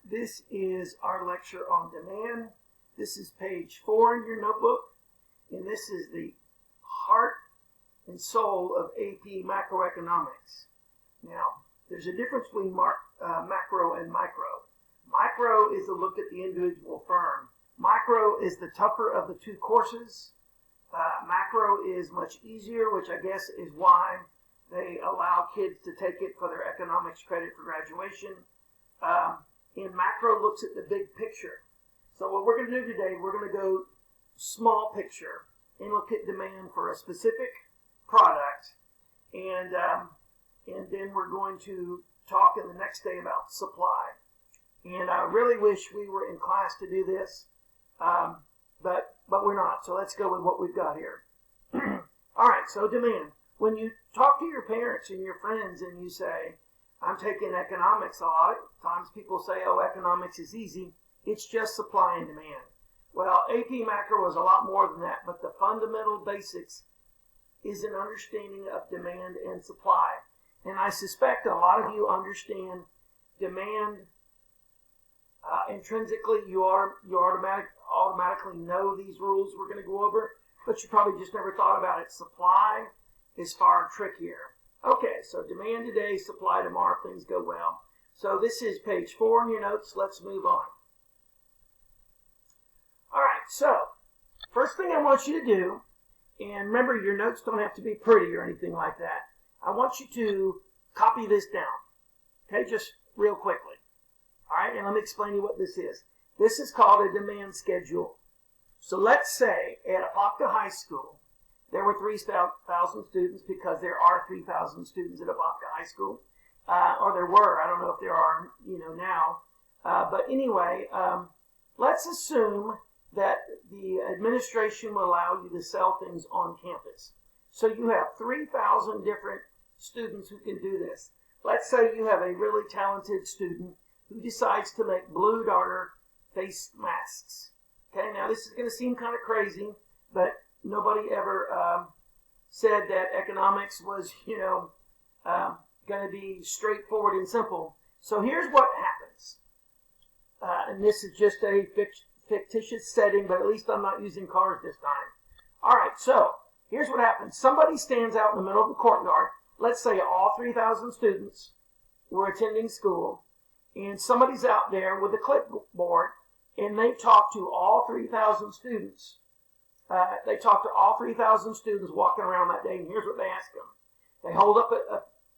this is our lecture on demand. This is page 4 in your notebook, and this is the heart and soul of AP macroeconomics. Now, there's a difference between macro and micro. Micro is a look at the individual firm. Micro is the tougher of the two courses. Macro is much easier, which I guess is why they allow kids to take it for their economics credit for graduation. And macro looks at the big picture. So what we're going to do today, we're going to go small picture and look at demand for a specific product, and then we're going to talk in the next day about supply. And I really wish we were in class to do this, but we're not. So let's go with what we've got here. All right, so demand. When you talk to your parents and your friends and you say, I'm taking economics, a lot of times people say, oh, economics is easy. It's just supply and demand. Well, AP Macro is a lot more than that, but the fundamental basics is an understanding of demand and supply. And I suspect a lot of you understand demand intrinsically. You automatically know these rules we're going to go over, but you probably just never thought about it. Supply is far trickier. Okay, so demand today, supply tomorrow, things go well. So this is page 4 in your notes. Let's move on. All right, so first thing I want you to do, and remember your notes don't have to be pretty or anything like that. I want you to copy this down, okay, just real quickly. All right, and let me explain to you what this is. This is called a demand schedule. So let's say at Apopka High School, there were 3,000 students, because there are 3,000 students at Apopka High School, or there were. I don't know if there are, now. But anyway, let's assume that the administration will allow you to sell things on campus. So you have 3,000 different students who can do this. Let's say you have a really talented student who decides to make blue darter face masks. Okay, now this is going to seem kind of crazy, but nobody ever said that economics was, going to be straightforward and simple. So here's what happens. And this is just a fictitious setting, but at least I'm not using cars this time. All right, so here's what happens. Somebody stands out in the middle of the courtyard. Let's say all 3,000 students were attending school, and somebody's out there with a clipboard, and they talk to all 3,000 students. They talk to all 3,000 students walking around that day, and here's what they ask them. They hold up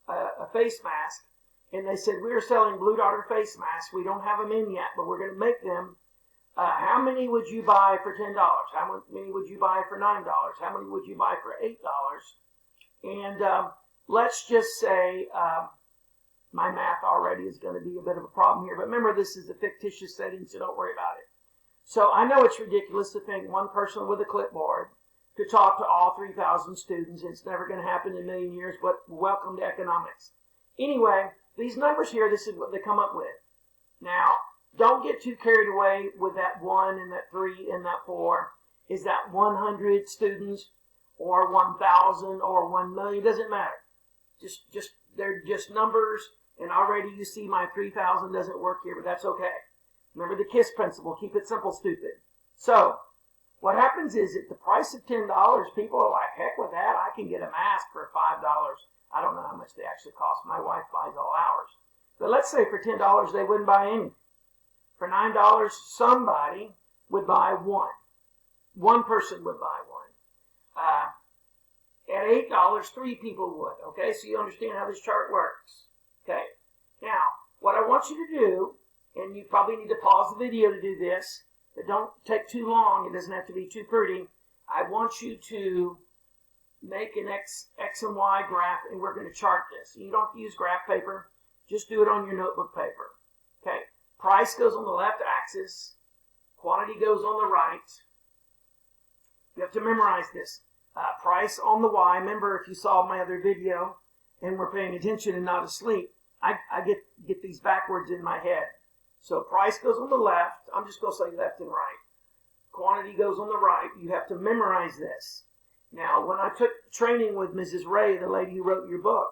a face mask, and they said, we're selling blue darter face masks. We don't have them in yet, but we're going to make them. How many would you buy for $10? How many would you buy for $9? How many would you buy for $8? And let's just say, my math already is going to be a bit of a problem here. But remember, this is a fictitious setting, so don't worry about it. So I know it's ridiculous to think one person with a clipboard could talk to all 3,000 students. It's never going to happen in a million years, but welcome to economics. Anyway, these numbers here, this is what they come up with. Now, don't get too carried away with that 1 and that 3 and that 4. Is that 100 students or 1,000 or 1 million? Doesn't matter. They're just numbers, and already you see my 3,000 doesn't work here, but that's okay. Remember the KISS principle. Keep it simple, stupid. So what happens is at the price of $10, people are like, heck with that. I can get a mask for $5. I don't know how much they actually cost. My wife buys all ours. But let's say for $10, they wouldn't buy any. For $9, somebody would buy one. One person would buy one. At $8, 3 people would. Okay, so you understand how this chart works. Okay, now what I want you to do, and you probably need to pause the video to do this, but don't take too long. It doesn't have to be too pretty. I want you to make an X and Y graph, and we're going to chart this. You don't have to use graph paper. Just do it on your notebook paper. Okay, price goes on the left axis. Quantity goes on the right. You have to memorize this. Price on the Y. Remember, if you saw my other video and were paying attention and not asleep, I get these backwards in my head. So price goes on the left. I'm just going to say left and right. Quantity goes on the right. You have to memorize this. Now, when I took training with Mrs. Ray, the lady who wrote your book,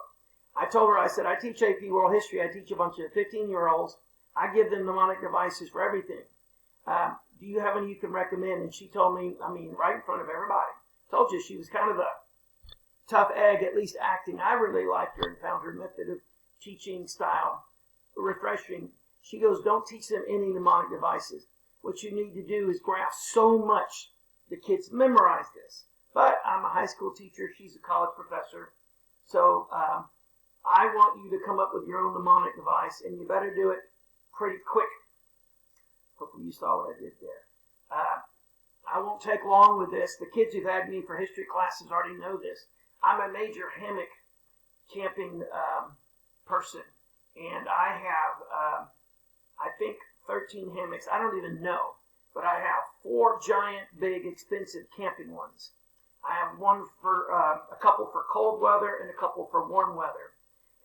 I told her, I said, I teach AP World History. I teach a bunch of 15-year-olds I give them mnemonic devices for everything. Do you have any you can recommend? And she told me, right in front of everybody. Told you she was kind of a tough egg, at least acting. I really liked her and found her method of teaching style refreshing. She goes, don't teach them any mnemonic devices. What you need to do is graph so much the kids memorize this. But I'm a high school teacher. She's a college professor. So I want you to come up with your own mnemonic device, and you better do it pretty quick. Hopefully you saw what I did there. I won't take long with this. The kids who've had me for history classes already know this. I'm a major hammock camping person, and I have, I think, 13 hammocks. I don't even know, but I have 4 giant, big, expensive camping ones. I have one for a couple for cold weather and a couple for warm weather.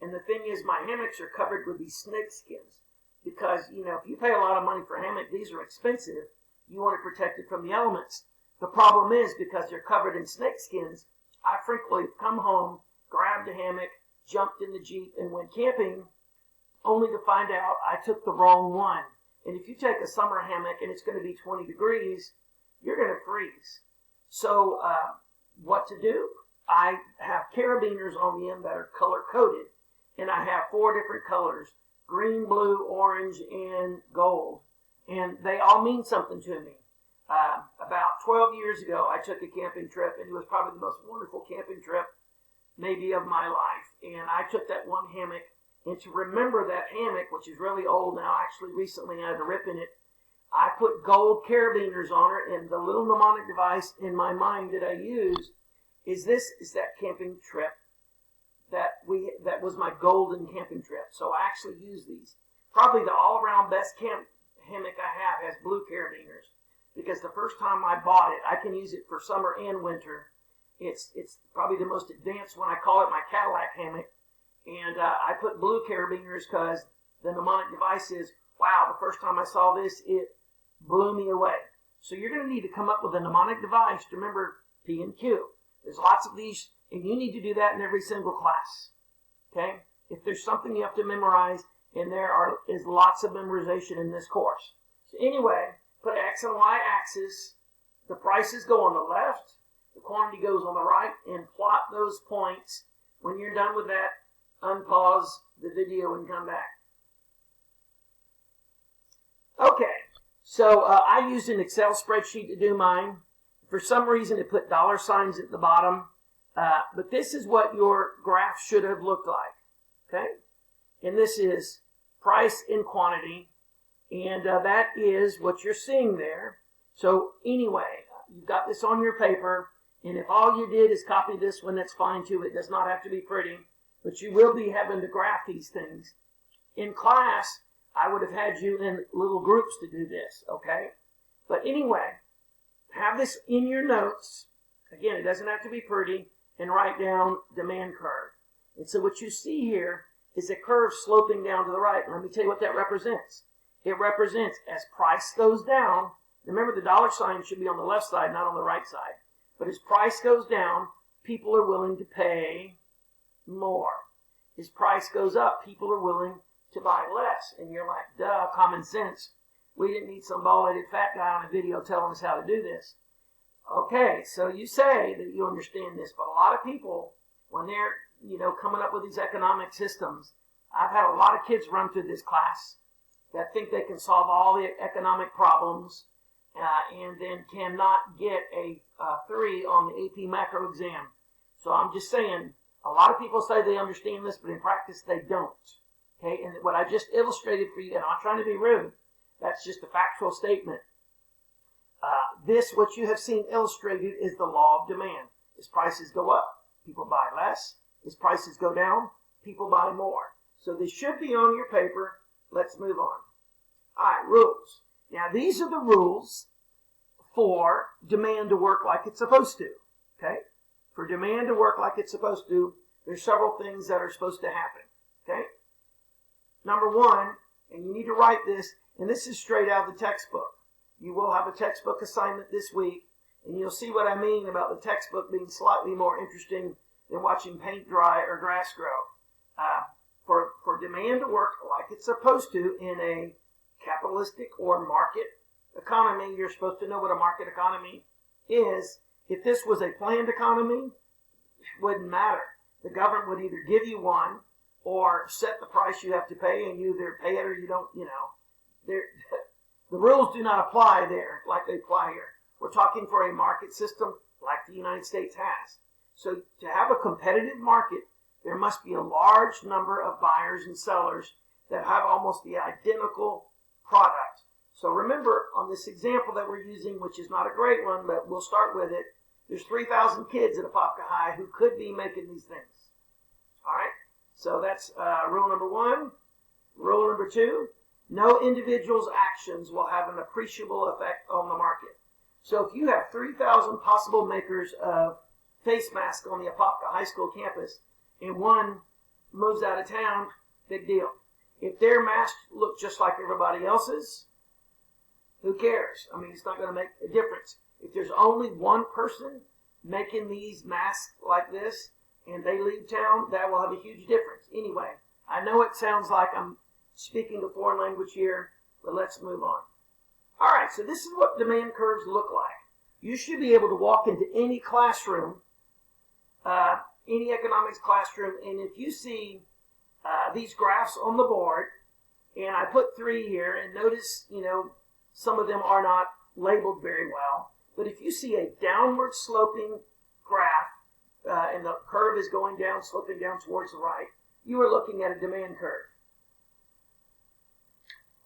And the thing is, my hammocks are covered with these snake skins because, if you pay a lot of money for a hammock, these are expensive. You want it protected from the elements. The problem is, because they're covered in snake skins, I frequently come home, grabbed a hammock, jumped in the Jeep, and went camping, only to find out I took the wrong one. And if you take a summer hammock and it's going to be 20 degrees, you're going to freeze. So what to do? I have carabiners on the end that are color-coded, and I have 4 different colors, green, blue, orange, and gold. And they all mean something to me. About 12 years ago, I took a camping trip, and it was probably the most wonderful camping trip maybe of my life. And I took that one hammock, and to remember that hammock, which is really old now, actually recently I had a rip in it, I put gold carabiners on it, and the little mnemonic device in my mind that I use is that camping trip that was my golden camping trip. So I actually use these. Probably the all-around best hammock I have has blue carabiners, because the first time I bought it, I can use it for summer and winter. It's probably the most advanced one. I call it my Cadillac hammock. And I put blue carabiners because the mnemonic device is, wow, the first time I saw this, it blew me away. So you're going to need to come up with a mnemonic device to remember P and Q. There's lots of these, and you need to do that in every single class. Okay? If there's something you have to memorize, and is lots of memorization in this course. So anyway, put X and Y axis. The prices go on the left, the quantity goes on the right, and plot those points. When you're done with that, unpause the video and come back. Okay, so I used an Excel spreadsheet to do mine. For some reason, it put dollar signs at the bottom. But this is what your graph should have looked like. Okay? And this is price and quantity. And that is what you're seeing there. So anyway, you've got this on your paper. And if all you did is copy this one, that's fine too. It does not have to be pretty. But you will be having to graph these things. In class, I would have had you in little groups to do this, okay? But anyway, have this in your notes. Again, it doesn't have to be pretty. And write down demand curve. And so what you see here is a curve sloping down to the right. And let me tell you what that represents. It represents as price goes down. Remember, the dollar sign should be on the left side, not on the right side. But as price goes down, people are willing to pay more. As price goes up, people are willing to buy less. And you're like, duh, common sense. We didn't need some bald-headed fat guy on a video telling us how to do this. Okay, so you say that you understand this, but a lot of people, when they're, coming up with these economic systems, I've had a lot of kids run through this class that think they can solve all the economic problems and then cannot get a 3 on the AP macro exam. So I'm just saying, a lot of people say they understand this, but in practice they don't. Okay, and what I just illustrated for you, and I'm not trying to be rude, that's just a factual statement. What you have seen illustrated is the law of demand. As prices go up, people buy less. As prices go down, people buy more. So this should be on your paper. Let's move on. All right, rules. Now, these are the rules for demand to work like it's supposed to. Okay? For demand to work like it's supposed to, there's several things that are supposed to happen. Okay? Number 1, and you need to write this, and this is straight out of the textbook. You will have a textbook assignment this week, and you'll see what I mean about the textbook being slightly more interesting than watching paint dry or grass grow. For demand to work like it's supposed to in a capitalistic or market economy. You're supposed to know what a market economy is. If this was a planned economy, it wouldn't matter. The government would either give you one or set the price you have to pay, and you either pay it or you don't, the rules do not apply there like they apply here. We're talking for a market system like the United States has. So to have a competitive market, there must be a large number of buyers and sellers that have almost the identical product. So remember, on this example that we're using, which is not a great one, but we'll start with it, there's 3,000 kids at Apopka High who could be making these things. All right? So that's rule number 1. Rule number 2, no individual's actions will have an appreciable effect on the market. So if you have 3,000 possible makers of face masks on the Apopka High School campus, and one moves out of town, big deal. If their masks look just like everybody else's, who cares? I mean, it's not going to make a difference. If there's only one person making these masks like this, and they leave town, that will have a huge difference. Anyway, I know it sounds like I'm speaking a foreign language here, but let's move on. All right, so this is what demand curves look like. You should be able to walk into any classroom, any economics classroom, and if you see these graphs on the board, and I put 3 here, and notice, some of them are not labeled very well, but if you see a downward sloping graph, and the curve is going down, sloping down towards the right, you are looking at a demand curve.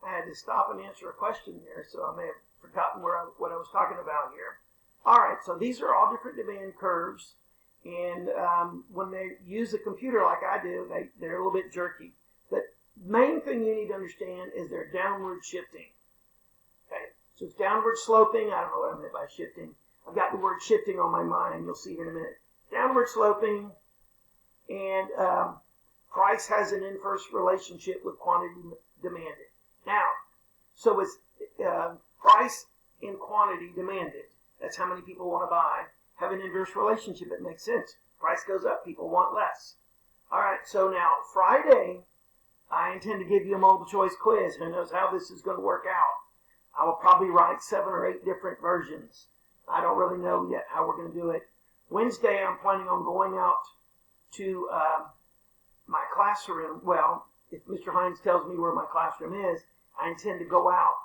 I had to stop and answer a question there, so I may have forgotten what I was talking about here. All right, so these are all different demand curves, and when they use a computer like I do, they're a little bit jerky. But the main thing you need to understand is they're downward shifting. Okay, so it's downward sloping. I don't know what I meant by shifting. I've got the word shifting on my mind. You'll see here in a minute. Downward sloping, and price has an inverse relationship with quantity demanded. Now, so it's price and quantity demanded. That's how many people want to buy. Have an inverse relationship. It makes sense. Price goes up, people want less. All right, so now Friday, I intend to give you a multiple choice quiz. Who knows how this is going to work out? I will probably write 7 or 8 different versions. I don't really know yet how we're going to do it. Wednesday, I'm planning on going out to my classroom. Well, if Mr. Hines tells me where my classroom is, I intend to go out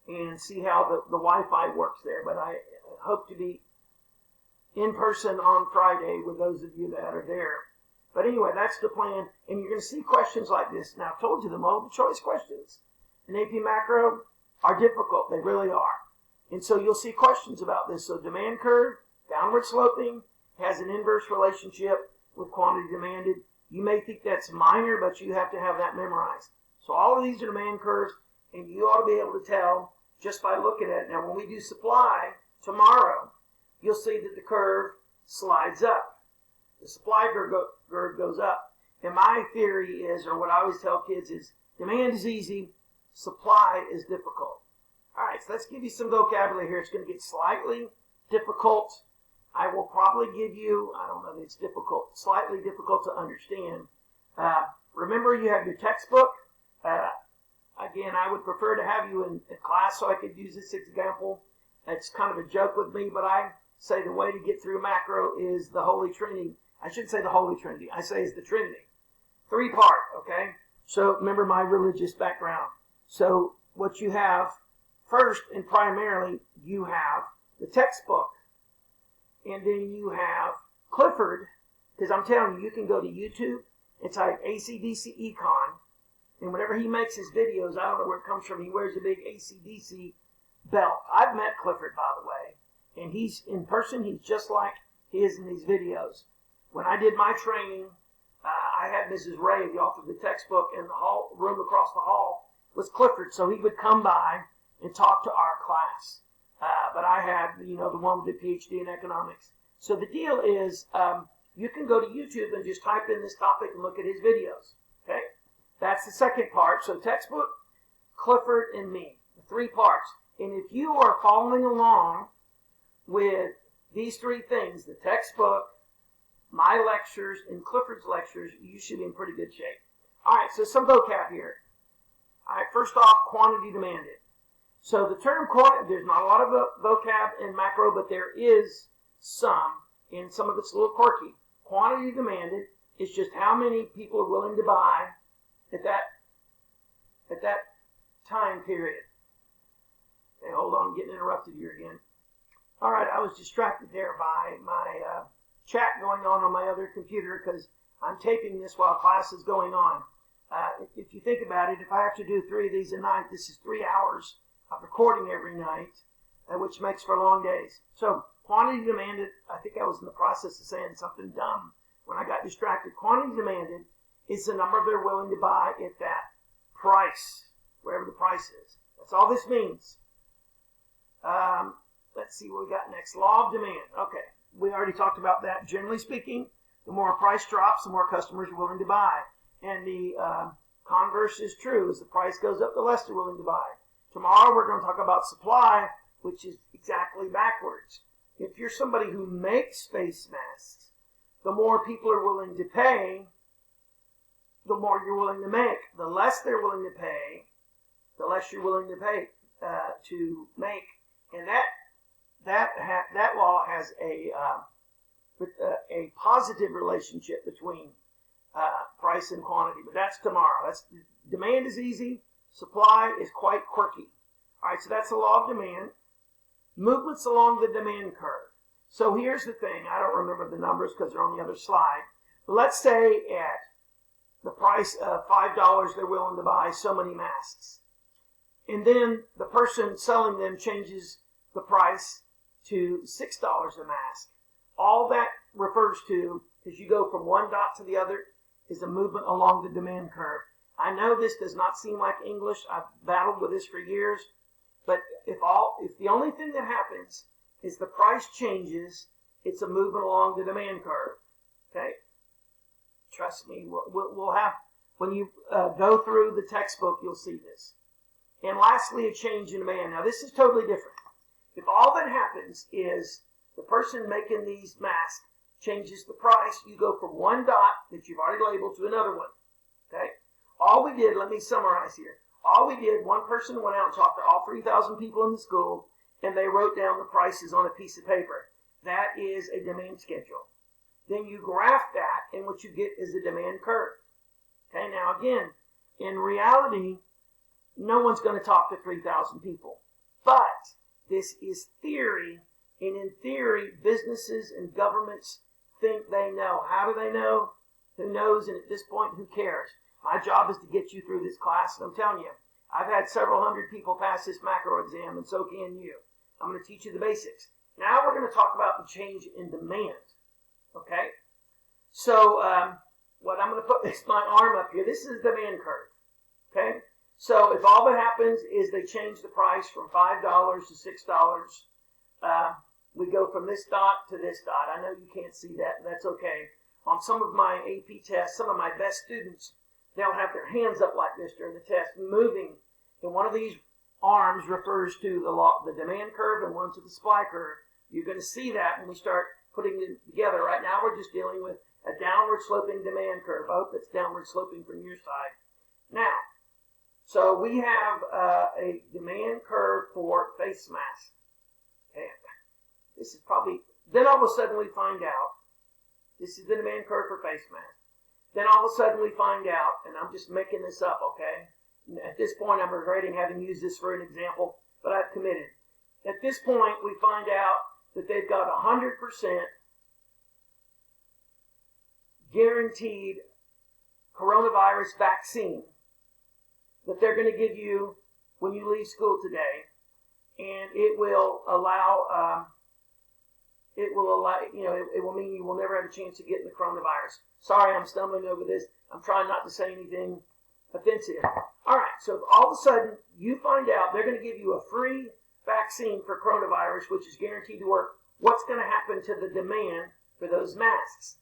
and see how the Wi-Fi works there. But I hope to be in person on Friday with those of you that are there. But anyway, that's the plan. And you're going to see questions like this. Now, I've told you the multiple choice questions in AP Macro are difficult. They really are. And so you'll see questions about this. So demand curve, downward sloping, has an inverse relationship with quantity demanded. You may think that's minor, but you have to have that memorized. So all of these are demand curves, and you ought to be able to tell just by looking at it. Now, when we do supply tomorrow, you'll see that the curve slides up. The supply curve goes up. And my theory is, or what I always tell kids is, demand is easy, supply is difficult. All right, so let's give you some vocabulary here. It's going to get slightly difficult. I will probably give you, I don't know if it's difficult, slightly difficult to understand. Remember, you have your textbook. Again, I would prefer to have you in class so I could use this example. It's kind of a joke with me, but I say the way to get through macro is the Holy Trinity. I shouldn't say the Holy Trinity. I say it's the Trinity. 3-part, okay? So remember my religious background. So what you have first and primarily, you have the textbook. And then you have Clifford, because I'm telling you, you can go to YouTube and type AC/DC Econ, and whenever he makes his videos, I don't know where it comes from, he wears a big AC/DC belt. I've met Clifford, by the way, and he's in person, he's just like he is in these videos. When I did my training, I had Mrs. Ray, the author of the textbook, in the hall room across the hall was Clifford, so he would come by and talk to our class. But I had, the one with the PhD in economics. So the deal is, you can go to YouTube and just type in this topic and look at his videos. Okay? That's the second part. So textbook, Clifford, and me. The 3 parts. And if you are following along with these 3 things, the textbook, my lectures, and Clifford's lectures, you should be in pretty good shape. All right, so some vocab here. All right, first off, quantity demanded. So the term quantity, there's not a lot of vocab in macro, but there is some, and some of it's a little quirky. Quantity demanded is just how many people are willing to buy at that time period. Okay, hold on, I'm getting interrupted here again. All right, I was distracted there by my chat going on my other computer because I'm taping this while class is going on. If you think about it, if I have to do 3 of these a night, this is 3 hours of recording every night, which makes for long days. So quantity demanded, I think I was in the process of saying something dumb when I got distracted. Quantity demanded is the number they're willing to buy at that price, wherever the price is. That's all this means. Let's see what we got next. Law of demand. Okay, we already talked about that. Generally speaking, the more a price drops, the more customers are willing to buy. And the converse is true. As the price goes up, the less they're willing to buy. Tomorrow we're going to talk about supply, which is exactly backwards. If you're somebody who makes face masks, the more people are willing to pay, the more you're willing to make. The less they're willing to pay, the less you're willing to pay to make. And that law has a positive relationship between price and quantity, but that's tomorrow. Demand is easy. Supply is quite quirky. All right, so that's the law of demand. Movements along the demand curve. So here's the thing. I don't remember the numbers because they're on the other slide. But let's say at the price of $5, they're willing to buy so many masks. And then the person selling them changes the price to $6 a mask. All that refers to, as you go from one dot to the other, is a movement along the demand curve. I know this does not seem like English. I've battled with this for years. But if the only thing that happens is the price changes, it's a movement along the demand curve. Okay? Trust me, we'll have, when you go through the textbook, you'll see this. And lastly, a change in demand. Now, this is totally different. If all that happens is the person making these masks changes the price, you go from one dot that you've already labeled to another one. Okay? All we did, let me summarize here. All we did, one person went out and talked to all 3,000 people in the school, and they wrote down the prices on a piece of paper. That is a demand schedule. Then you graph that, and what you get is a demand curve. Okay, now again, in reality, no one's going to talk to 3,000 people. But this is theory, and in theory, businesses and governments think they know. How do they know? Who knows? And at this point, who cares? My job is to get you through this class, and I'm telling you, I've had several hundred people pass this macro exam, and so can you. I'm going to teach you the basics. Now we're going to talk about the change in demand. Okay? So, what I'm going to put is my arm up here. This is the demand curve. Okay? So, if all that happens is they change the price from $5 to $6, we go from this dot to this dot. I know you can't see that, and that's okay. On some of my AP tests, some of my best students, they'll have their hands up like this during the test, moving. And one of these arms refers to the demand curve and one to the supply curve. You're going to see that when we start putting it together. Right now we're just dealing with a downward sloping demand curve. I hope it's downward sloping from your side. Now, so we have a demand curve for face masks. Okay. This is probably, then all of a sudden we find out, this is the demand curve for face masks. Then all of a sudden we find out, and I'm just making this up, okay? At this point, I'm regretting having used this for an example, but I've committed. At this point, we find out that they've got 100% guaranteed coronavirus vaccine that they're going to give you when you leave school today, and it will allow, it will mean you will never have a chance of getting the coronavirus. Sorry, I'm stumbling over this. I'm trying not to say anything offensive. All right, so if all of a sudden you find out they're going to give you a free vaccine for coronavirus, which is guaranteed to work, what's going to happen to the demand for those masks?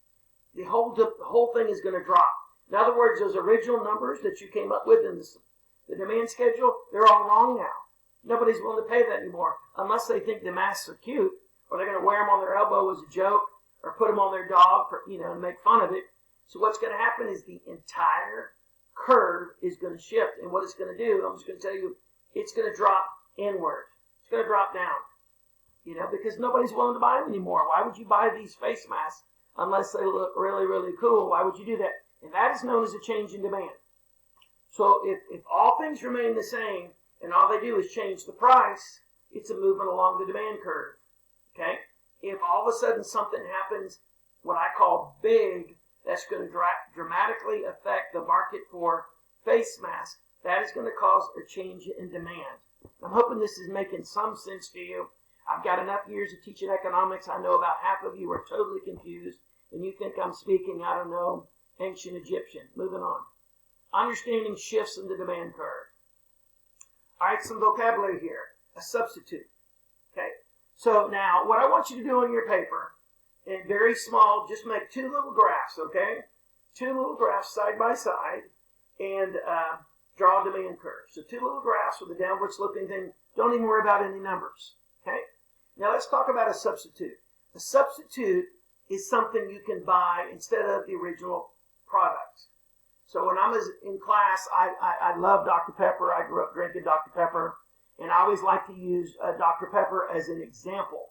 The whole thing is going to drop. In other words, those original numbers that you came up with in the demand schedule, they're all wrong now. Nobody's willing to pay that anymore unless they think the masks are cute, or they're going to wear them on their elbow as a joke, or put them on their dog for, and make fun of it. So what's going to happen is the entire curve is going to shift. And what it's going to do, I'm just going to tell you, it's going to drop inward. It's going to drop down. Because nobody's willing to buy them anymore. Why would you buy these face masks unless they look really, really cool? Why would you do that? And that is known as a change in demand. So if all things remain the same and all they do is change the price, it's a movement along the demand curve. Okay? If all of a sudden something happens, what I call big, that's going to dramatically affect the market for face masks, that is going to cause a change in demand. I'm hoping this is making some sense to you. I've got enough years of teaching economics. I know about half of you are totally confused, and you think I'm speaking, I don't know, ancient Egyptian. Moving on. Understanding shifts in the demand curve. All right, some vocabulary here. A substitute. Okay? So now, what I want you to do on your paper, and very small, just make two little graphs, okay? Two little graphs side by side, and draw a demand curve. So two little graphs with a downward sloping thing. Don't even worry about any numbers, okay? Now let's talk about a substitute. A substitute is something you can buy instead of the original product. So when I was in class, I loved Dr. Pepper. I grew up drinking Dr. Pepper, and I always like to use Dr. Pepper as an example.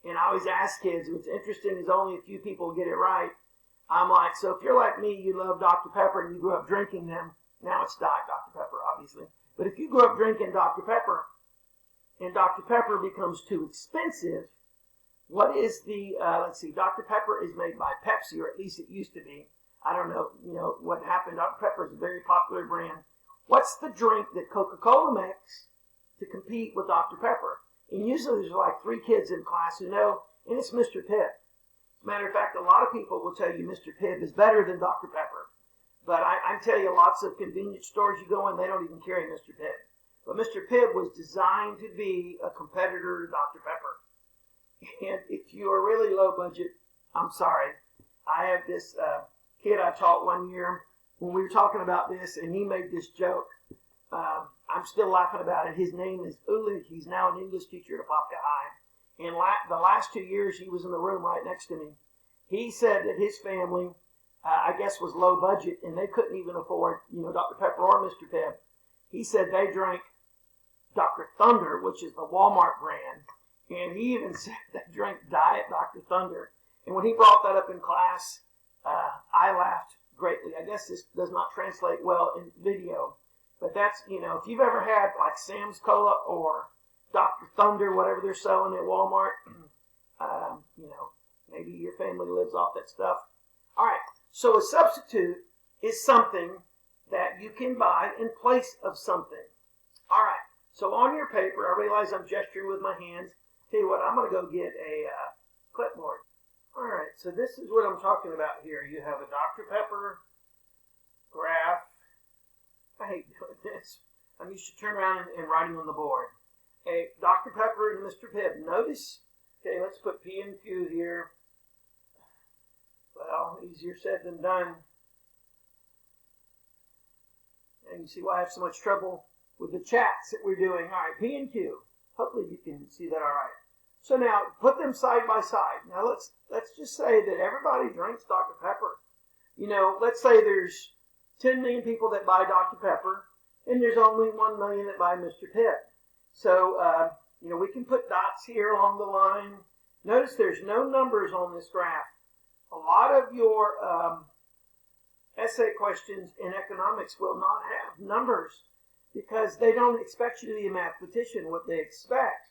And I always ask kids, what's interesting is only a few people get it right. I'm like, so if you're like me, you love Dr. Pepper and you grew up drinking them, now it's Diet Dr. Pepper, obviously. But if you grew up drinking Dr. Pepper and Dr. Pepper becomes too expensive, what is the, let's see, Dr. Pepper is made by Pepsi, or at least it used to be. I don't know, what happened. Dr. Pepper is a very popular brand. What's the drink that Coca-Cola makes to compete with Dr. Pepper? And usually there's like 3 kids in class who know, and it's Mr. Pibb. As a matter of fact, a lot of people will tell you Mr. Pibb is better than Dr. Pepper. But I tell you, lots of convenience stores you go in, they don't even carry Mr. Pibb. But Mr. Pibb was designed to be a competitor to Dr. Pepper. And if you are really low budget, I'm sorry. I have this kid I taught one year when we were talking about this, and he made this joke. I'm still laughing about it. His name is Uli. He's now an English teacher at Apopka High. And the last 2 years, he was in the room right next to me. He said that his family, I guess, was low budget, and they couldn't even afford, Dr. Pepper or Mr. Pibb. He said they drank Dr. Thunder, which is the Walmart brand, and he even said they drank Diet Dr. Thunder. And when he brought that up in class, I laughed greatly. I guess this does not translate well in video, but that's, if you've ever had like Sam's Cola or Dr. Thunder, whatever they're selling at Walmart, maybe your family lives off that stuff. All right, so a substitute is something that you can buy in place of something. All right, so on your paper, I realize I'm gesturing with my hands. Tell you what, I'm going to go get a clipboard. All right, so this is what I'm talking about here. You have a Dr. Pepper graph. I hate doing this. I'm used to turn around and writing on the board. A Dr. Pepper and Mr. Pibb. Notice, okay, let's put P and Q here. Well, easier said than done. And you see why I have so much trouble with the chats that we're doing. All right, P and Q. Hopefully you can see that all right. So now, put them side by side. Now let's just say that everybody drinks Dr. Pepper. Let's say there's 10 million people that buy Dr. Pepper, and there's only 1 million that buy Mr. Pibb. So, we can put dots here along the line. Notice there's no numbers on this graph. A lot of your essay questions in economics will not have numbers because they don't expect you to be a mathematician. What they expect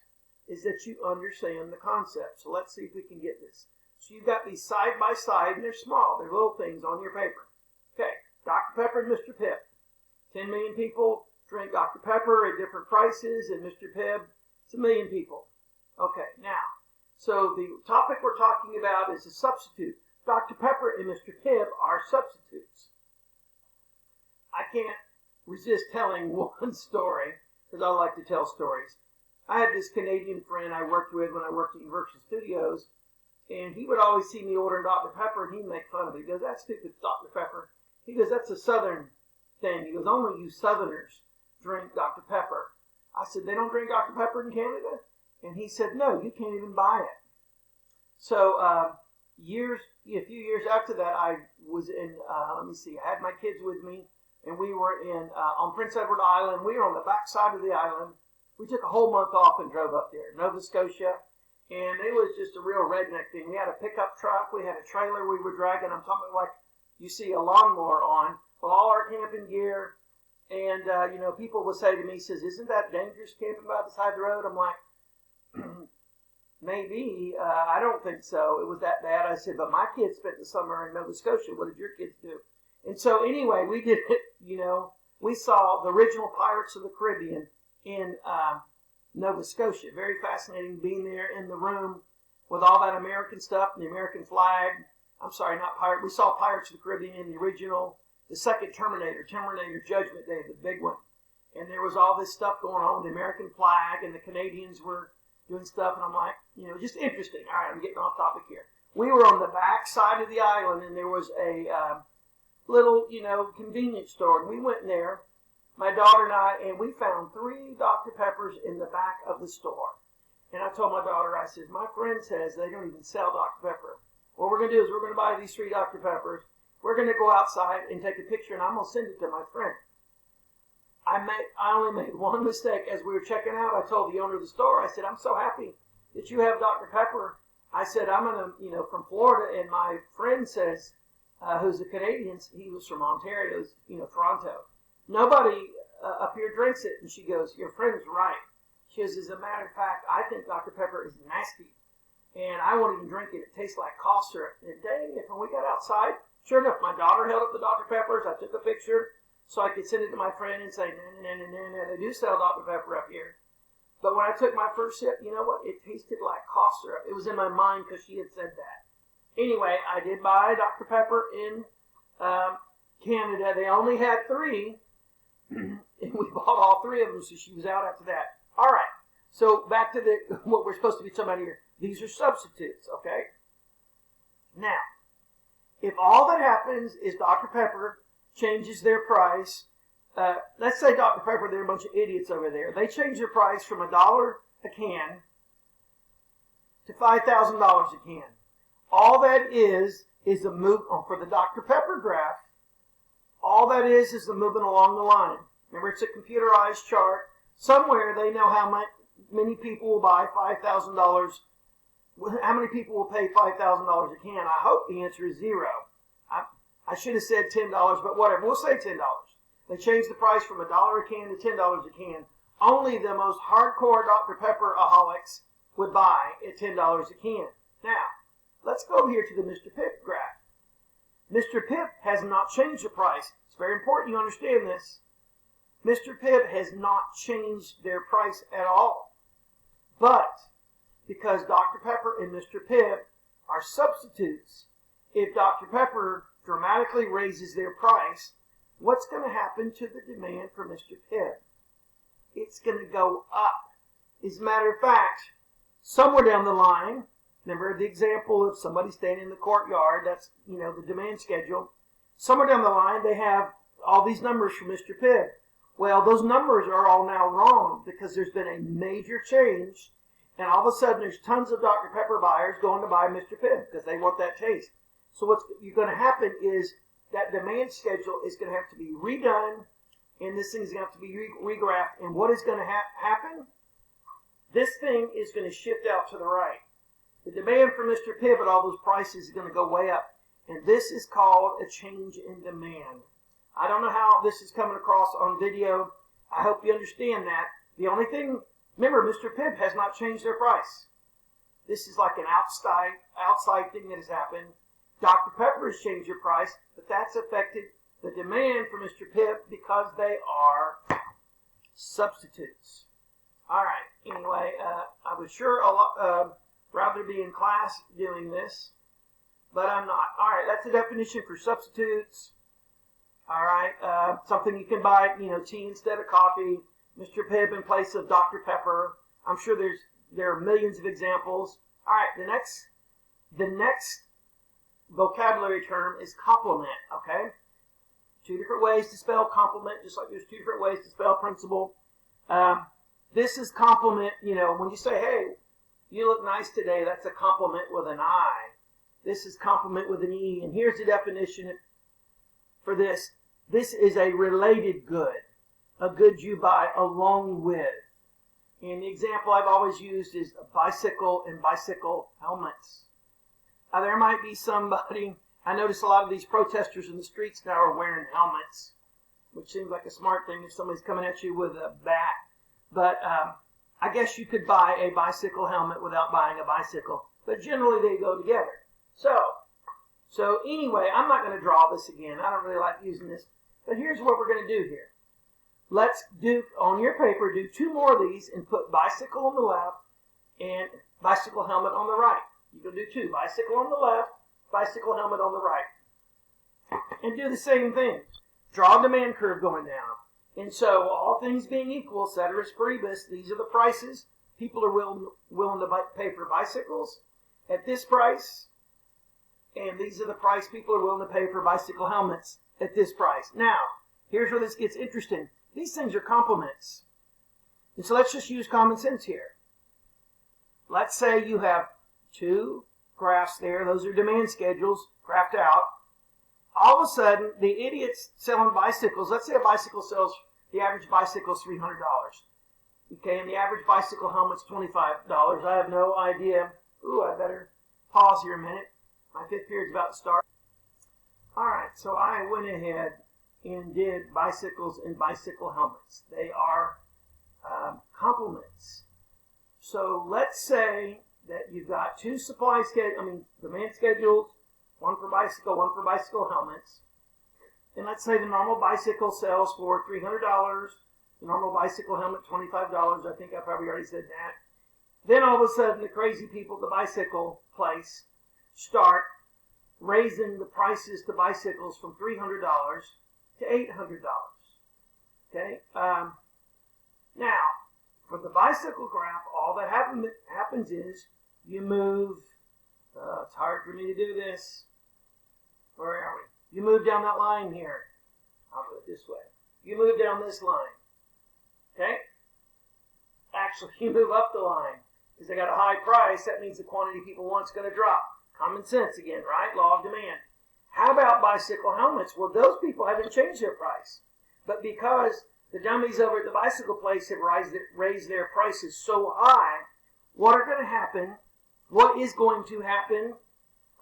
is that you understand the concept. So let's see if we can get this. So you've got these side by side, and they're small. They're little things on your paper. Okay, Dr. Pepper and Mr. Pibb. 10 million people drink Dr. Pepper at different prices, and Mr. Pibb, it's 1 million people. Okay, now, so the topic we're talking about is a substitute. Dr. Pepper and Mr. Pibb are substitutes. I can't resist telling one story, because I like to tell stories. I had this Canadian friend I worked with when I worked at Universal Studios, and he would always see me ordering Dr. Pepper, and he'd make fun of me. He goes, "That's stupid, Dr. Pepper." He goes, "That's a Southern thing." He goes, "Only you Southerners drink Dr. Pepper." I said, "They don't drink Dr. Pepper in Canada?" And he said, "No, you can't even buy it." So a few years after that, I was in, I had my kids with me. and we were on Prince Edward Island. We were on the back side of the island. We took a whole month off and drove up there, Nova Scotia, and it was just a real redneck thing. We had a pickup truck. We had a trailer we were dragging. I'm talking like you see a lawnmower on, with all our camping gear. And, people would say to me, says, isn't that dangerous camping by the side of the road? I'm like, maybe. I don't think so. It was that bad. I said, but my kids spent the summer in Nova Scotia. What did your kids do? And so anyway, we did it, we saw the original Pirates of the Caribbean in Nova Scotia. Very fascinating being there in the room with all that American stuff and the American flag. I'm sorry, not pirate. We saw Pirates of the Caribbean in the original, the second Terminator Judgment Day, the big one. And there was all this stuff going on with the American flag, and the Canadians were doing stuff, and I'm like, just interesting. All right, I'm getting off topic here. We were on the back side of the island, and there was a little, convenience store. And we went in there, my daughter and I, and we found 3 Dr. Peppers in the back of the store. And I told my daughter, I said, my friend says they don't even sell Dr. Pepper. What we're going to do is we're going to buy these 3 Dr. Peppers. We're going to go outside and take a picture, and I'm going to send it to my friend. I only made one mistake as we were checking out. I told the owner of the store, I said, I'm so happy that you have Dr. Pepper. I said, I'm from Florida, and my friend says, who's a Canadian, he was from Ontario, Toronto. Nobody up here drinks it. And she goes, your friend's right. She goes, as a matter of fact, I think Dr. Pepper is nasty, and I won't even drink it. It tastes like cough syrup. And dang it, when we got outside, sure enough, my daughter held up the Dr. Peppers. I took a picture so I could send it to my friend and say, no, they do sell Dr. Pepper up here. But when I took my first sip, you know what? It tasted like cough syrup. It was in my mind because she had said that. Anyway, I did buy Dr. Pepper in Canada. They only had 3, and we bought all 3 of them, so she was out after that. All right, so back to what we're supposed to be talking about here. These are substitutes, okay? Now, if all that happens is Dr. Pepper changes their price, let's say Dr. Pepper, they're a bunch of idiots over there. They change their price from $1 a can to $5,000 a can. All that is a move for the Dr. Pepper graph. All that is the movement along the line. Remember, it's a computerized chart. Somewhere they know how many people will buy $5,000. How many people will pay $5,000 a can? I hope the answer is 0. I should have said $10, but whatever. We'll say $10. They changed the price from $1 a can to $10 a can. Only the most hardcore Dr. Pepper-aholics would buy at $10 a can. Now, let's go here to the Mr. Pibb graph. Mr. Pibb has not changed the price. It's very important you understand this. Mr. Pibb has not changed their price at all. But because Dr. Pepper and Mr. Pibb are substitutes, if Dr. Pepper dramatically raises their price, what's going to happen to the demand for Mr. Pibb? It's going to go up. As a matter of fact, somewhere down the line, remember the example of somebody standing in the courtyard, that's, the demand schedule. Somewhere down the line, they have all these numbers for Mr. Pibb. Well, those numbers are all now wrong because there's been a major change, and all of a sudden there's tons of Dr. Pepper buyers going to buy Mr. Pibb because they want that taste. So what's going to happen is that demand schedule is going to have to be redone, and this thing's going to have to be regraphed. And what is going to happen? This thing is going to shift out to the right. The demand for Mr. Pibb at all those prices is going to go way up, and this is called a change in demand. I don't know how this is coming across on video. I hope you understand that. The only thing, remember, Mr. Pibb has not changed their price. This is like an outside thing that has happened. Dr. Pepper has changed their price, but that's affected the demand for Mr. Pibb because they are substitutes. All right. Anyway, I would sure rather be in class doing this, but I'm not. All right. That's the definition for substitutes. All right. Something you can buy, tea instead of coffee. Mr. Pibb in place of Dr. Pepper. I'm sure there are millions of examples. All right. The next vocabulary term is complement, okay? 2 different ways to spell complement, just like there's 2 different ways to spell principal. This is complement, when you say, hey, you look nice today, that's a compliment with an I. This is compliment with an E, and here's the definition for this. This is a related good, a good you buy along with. And the example I've always used is a bicycle and bicycle helmets. There might be somebody, I notice a lot of these protesters in the streets now are wearing helmets, which seems like a smart thing if somebody's coming at you with a bat. But I guess you could buy a bicycle helmet without buying a bicycle. But generally they go together. So anyway, I'm not going to draw this again. I don't really like using this. But here's what we're going to do here. Let's do, on your paper, do 2 more of these and put bicycle on the left and bicycle helmet on the right. You can do 2. Bicycle on the left, bicycle helmet on the right. And do the same thing. Draw a demand curve going down. And so, all things being equal, ceteris paribus, these are the prices people are willing to pay for bicycles at this price. And these are the price people are willing to pay for bicycle helmets at this price. Now, here's where this gets interesting. These things are complements. And so let's just use common sense here. Let's say you have 2 graphs there. Those are demand schedules graphed out. All of a sudden, the idiots selling bicycles, let's say a bicycle sells, the average bicycle is $300. Okay, and the average bicycle helmet's $25. I have no idea. Ooh, I better pause here a minute. My 5th period's about to start. All right, so I went ahead and did bicycles and bicycle helmets. They are complements. So let's say that you've got 2 demand schedules, one for bicycle helmets. And let's say the normal bicycle sells for $300. The normal bicycle helmet, $25. I think I probably already said that. Then all of a sudden, the crazy people at the bicycle place start raising the prices to bicycles from $300 to $800. Okay? Now, for the bicycle graph, all that happens is you move. It's hard for me to do this. Where are we? You move down that line here. I'll put it this way. You move down this line. Okay? Actually, you move up the line. Because they got a high price, that means the quantity people want is going to drop. Common sense again, right? Law of demand. How about bicycle helmets? Well, those people haven't changed their price. But because the dummies over at the bicycle place have raised their prices so high, what is going to happen?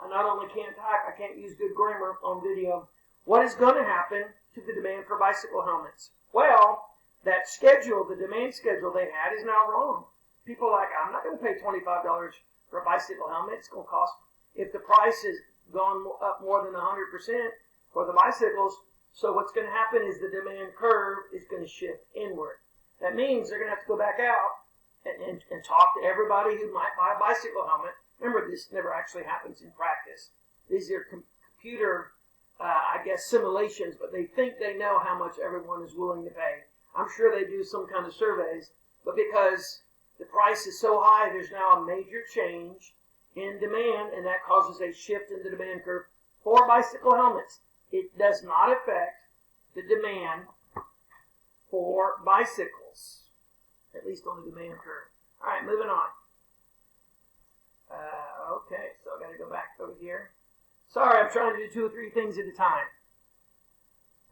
I not only can't talk, I can't use good grammar on video. What is going to happen to the demand for bicycle helmets? Well, that schedule, the demand schedule they had is now wrong. People are like, I'm not going to pay $25 for a bicycle helmet. It's going to cost, if the price has gone up more than 100% for the bicycles, so what's going to happen is the demand curve is going to shift inward. That means they're going to have to go back out and talk to everybody who might buy a bicycle helmet. Remember, this never actually happens in practice. These are computer, simulations, but they think they know how much everyone is willing to pay. I'm sure they do some kind of surveys, but because the price is so high, there's now a major change in demand, and that causes a shift in the demand curve for bicycle helmets. It does not affect the demand for bicycles, at least on the demand curve. All right, moving on. Okay, so I got to go back over here. Sorry, I'm trying to do 2 or 3 things at a time.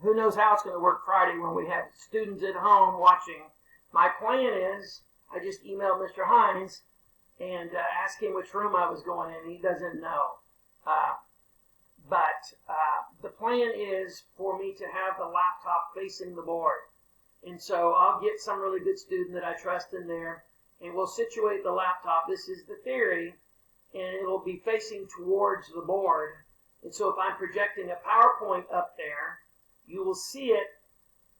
Who knows how it's going to work Friday when we have students at home watching. My plan is, I just emailed Mr. Hines and asked him which room I was going in. He doesn't know. But the plan is for me to have the laptop facing the board. And so I'll get some really good student that I trust in there, and we'll situate the laptop. This is the theory, and it'll be facing towards the board. And so if I'm projecting a PowerPoint up there, you will see it,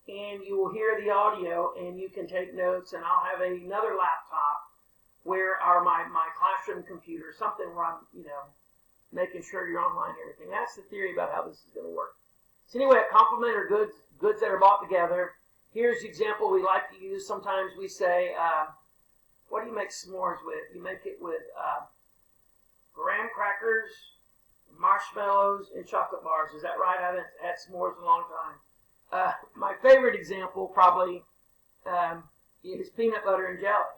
and you will hear the audio, and you can take notes, and I'll have another laptop where are my classroom computer, something where I'm, making sure you're online and everything. That's the theory about how this is going to work. So anyway, a complement are goods that are bought together. Here's the example we like to use. Sometimes we say, what do you make s'mores with? You make it with graham crackers, marshmallows, and chocolate bars. Is that right? I haven't had s'mores in a long time. My favorite example probably is peanut butter and jelly.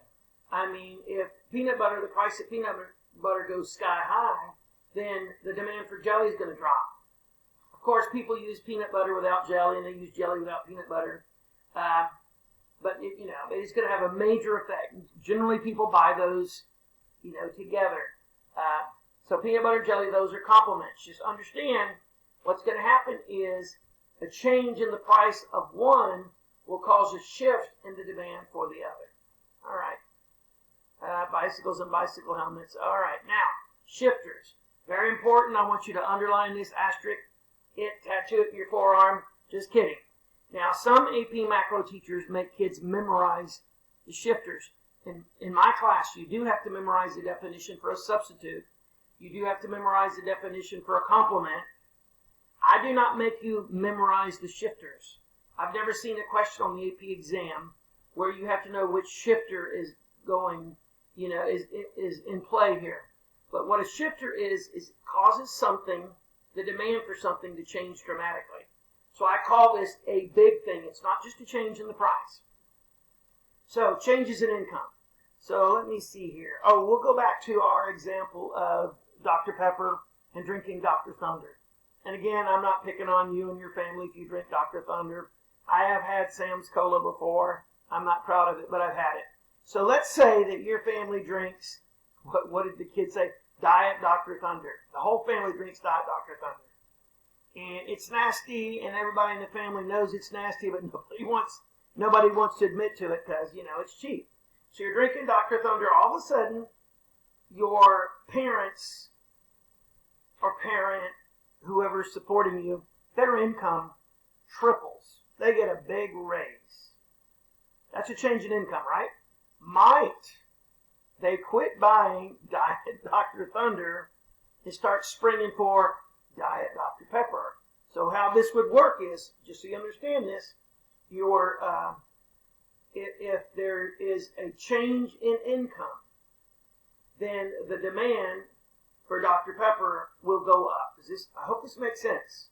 I mean, if the price of peanut butter goes sky high, then the demand for jelly is going to drop. Of course, people use peanut butter without jelly, and they use jelly without peanut butter. But it's going to have a major effect. Generally, people buy those, together. So peanut butter and jelly, those are complements. Just understand what's going to happen is a change in the price of one will cause a shift in the demand for the other. All right. Bicycles and bicycle helmets. All right. Now, shifters. Very important. I want you to underline this asterisk. Tattoo it in your forearm. Just kidding. Now, some AP Macro teachers make kids memorize the shifters. In my class, you do have to memorize the definition for a substitute. You do have to memorize the definition for a complement. I do not make you memorize the shifters. I've never seen a question on the AP exam where you have to know which shifter is going, is in play here. But what a shifter is it causes something, the demand for something, to change dramatically. So I call this a big thing. It's not just a change in the price. So changes in income. So let me see here. Oh, we'll go back to our example of Dr. Pepper and drinking Dr. Thunder. And again, I'm not picking on you and your family if you drink Dr. Thunder. I have had Sam's Cola before. I'm not proud of it, but I've had it. So let's say that your family drinks, what did the kids say? Diet Dr. Thunder. The whole family drinks Diet Dr. Thunder. And it's nasty, and everybody in the family knows it's nasty, but nobody wants to admit to it because, it's cheap. So you're drinking Dr. Thunder. All of a sudden, your parents or parent, whoever's supporting you, their income triples. They get a big raise. That's a change in income, right? Might they quit buying Diet Dr. Thunder and start springing for Diet Dr. Pepper? So how this would work is, just so you understand this, if there is a change in income, then the demand for Dr. Pepper will go up. I hope this makes sense.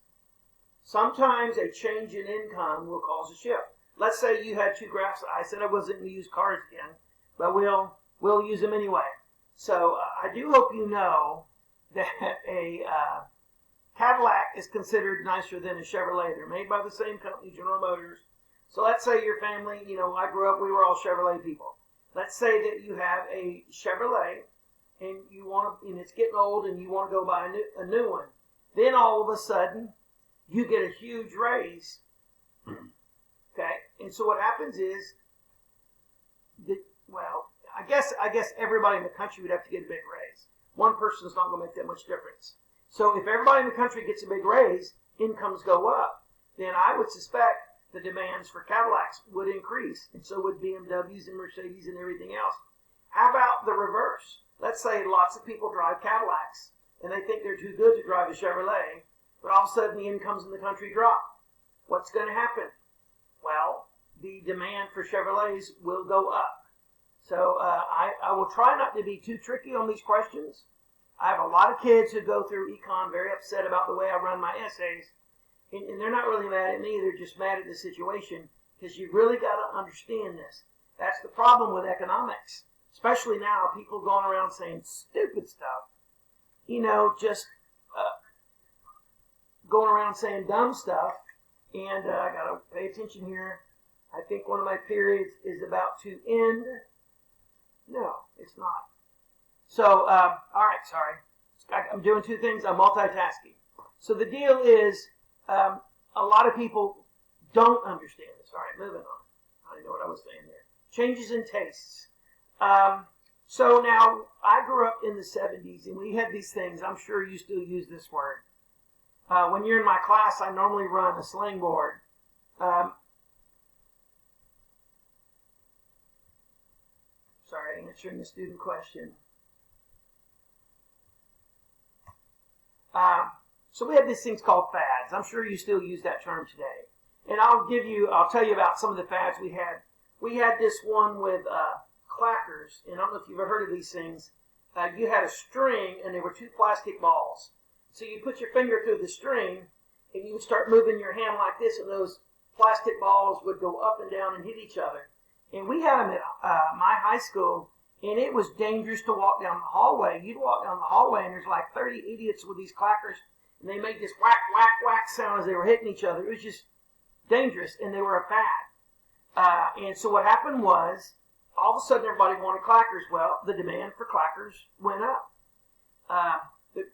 Sometimes a change in income will cause a shift. Let's say you had two graphs. I said I wasn't going to use cars again, but we'll use them anyway. So I do hope you know that a Cadillac is considered nicer than a Chevrolet. They're made by the same company, General Motors. So let's say your family, I grew up, we were all Chevrolet people. Let's say that you have a Chevrolet and and it's getting old and you want to go buy a new one. Then all of a sudden, you get a huge raise. Okay? And so what happens is, I guess everybody in the country would have to get a big raise. One person's not going to make that much difference. So if everybody in the country gets a big raise, incomes go up, then I would suspect the demands for Cadillacs would increase, and so would BMWs and Mercedes and everything else. How about the reverse? Let's say lots of people drive Cadillacs, and they think they're too good to drive a Chevrolet, but all of a sudden the incomes in the country drop. What's going to happen? Well, the demand for Chevrolets will go up. So I will try not to be too tricky on these questions. I have a lot of kids who go through econ very upset about the way I run my essays, and they're not really mad at me, they're just mad at the situation, because you really got to understand this. That's the problem with economics, especially now, people going around saying stupid stuff, just going around saying dumb stuff, and I got to pay attention here. I think one of my periods is about to end. No, it's not. So, all right, sorry. I'm doing two things. I'm multitasking. So the deal is, a lot of people don't understand this. All right, moving on. I don't know what I was saying there. Changes in tastes. So now, I grew up in the 70s, and we had these things. I'm sure you still use this word. When you're in my class, I normally run a slang board. Sorry, answering the student question. So we have these things called fads. I'm sure you still use that term today. And I'll tell you about some of the fads we had. We had this one with clackers, and I don't know if you've ever heard of these things. You had a string, and there were two plastic balls. So you put your finger through the string, and you would start moving your hand like this, and those plastic balls would go up and down and hit each other. And we had them at my high school, and it was dangerous to walk down the hallway. You'd walk down the hallway, and there's like 30 idiots with these clackers, and And they made this whack, whack, whack sound as they were hitting each other. It was just dangerous, and they were a fad. And so what happened was, all of a sudden everybody wanted clackers. Well, the demand for clackers went up.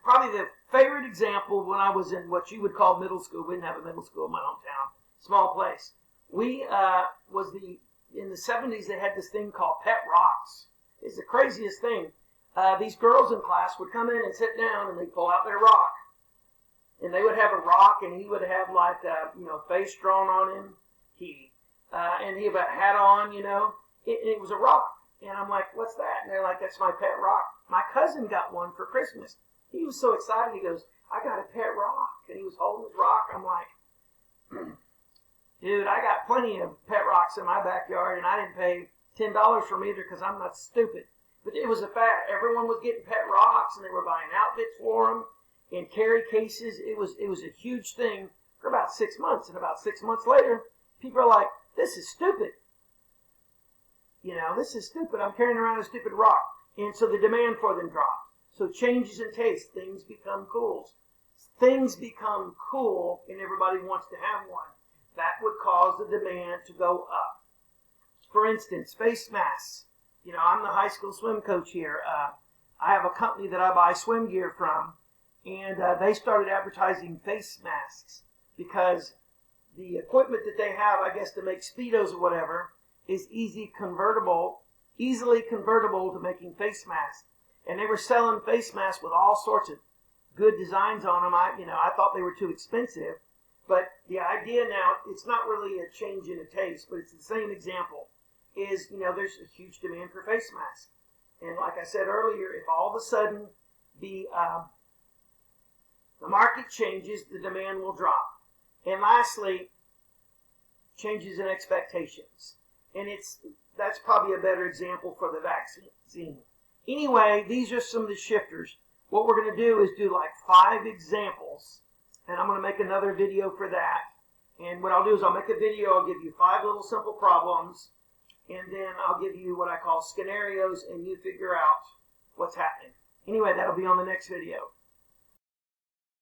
Probably the favorite example when I was in what you would call middle school. We didn't have a middle school in my hometown. Small place. In the 70s, they had this thing called pet rocks. It's the craziest thing. These girls in class would come in and sit down, and they'd pull out their rock. And they would have a rock, and he would have like face drawn on him. And he had a hat on, it was a rock. And I'm like, what's that? And they're like, that's my pet rock. My cousin got one for Christmas. He was so excited. He goes, I got a pet rock. And he was holding his rock. I'm like, dude, I got plenty of pet rocks in my backyard, and I didn't pay $10 for them either because I'm not stupid. But it was a fad. Everyone was getting pet rocks, and they were buying outfits for them and carry cases. It was a huge thing for about 6 months. And about 6 months later, people are like, this is stupid. This is stupid. I'm carrying around a stupid rock. And so the demand for them dropped. So changes in taste. Things become cool. Things become cool, and everybody wants to have one. That would cause the demand to go up. For instance, face masks. I'm the high school swim coach here. I have a company that I buy swim gear from, and they started advertising face masks because the equipment that they have, I guess, to make Speedos or whatever, is easily convertible to making face masks. And they were selling face masks with all sorts of good designs on them. I thought they were too expensive. But the idea now, it's not really a change in a taste, but it's the same example, is, there's a huge demand for face masks. And like I said earlier, if all of a sudden the market changes, the demand will drop. And lastly, changes in expectations. And that's probably a better example for the vaccine. Anyway, these are some of the shifters. What we're going to do is do like 5 examples. And I'm going to make another video for that. And what I'll do is I'll make a video. I'll give you 5 little simple problems. And then I'll give you what I call scenarios, and you figure out what's happening. Anyway, that'll be on the next video.